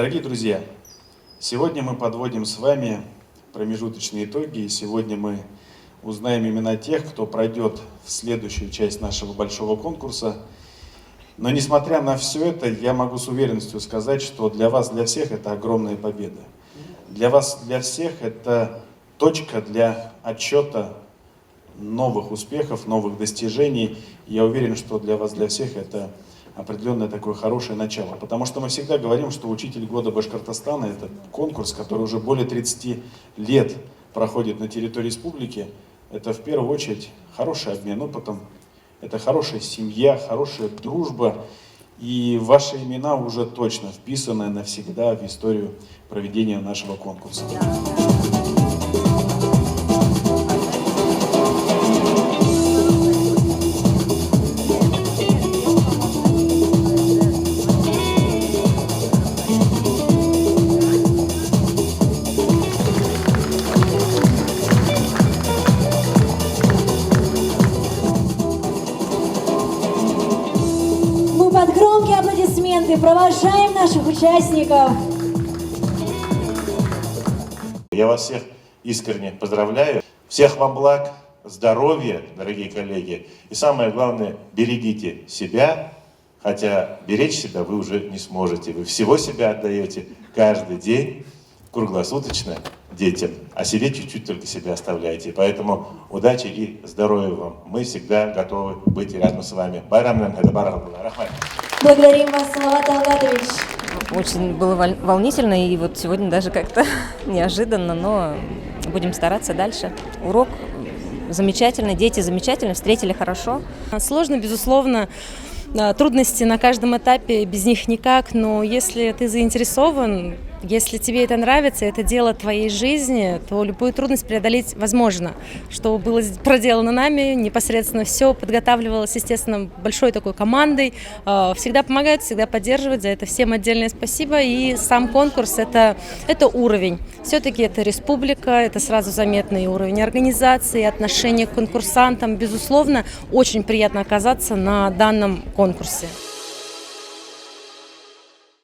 Дорогие друзья, сегодня мы подводим с вами промежуточные итоги, и сегодня мы узнаем имена тех, кто пройдет в следующую часть нашего большого конкурса. Но несмотря на все это, я могу с уверенностью сказать, что для вас, для всех это огромная победа. Для вас, для всех это точка для отчета новых успехов, новых достижений. Я уверен, что для вас, для всех это определенное такое хорошее начало. Потому что мы всегда говорим, что «Учитель года Башкортостана» — это конкурс, который уже более 30 лет проходит на территории республики. Это в первую очередь хороший обмен опытом, это хорошая семья, хорошая дружба. И ваши имена уже точно вписаны навсегда в историю проведения нашего конкурса. Под громкие аплодисменты провожаем наших участников. Я вас всех искренне поздравляю. Всех вам благ, здоровья, дорогие коллеги. И самое главное, берегите себя, хотя беречь себя вы уже не сможете. Вы всего себя отдаете каждый день, круглосуточно детям, а себе чуть-чуть только себя оставляете. Поэтому удачи и здоровья вам. Мы всегда готовы быть рядом с вами. Благодарим вас, Салават Талгатович. Очень было волнительно, и вот сегодня даже как-то неожиданно, но будем стараться дальше. Урок замечательный, дети замечательные, встретили хорошо. Сложно, безусловно, трудности на каждом этапе, без них никак, но если ты заинтересован, если тебе это нравится, это дело твоей жизни, то любую трудность преодолеть возможно. Что было проделано нами, непосредственно все подготавливалось, естественно, большой такой командой. Всегда помогают, всегда поддерживают, за это всем отдельное спасибо. И сам конкурс это уровень. Все-таки это республика, это сразу заметный уровень организации, отношения к конкурсантам. Безусловно, очень приятно оказаться на данном конкурсе.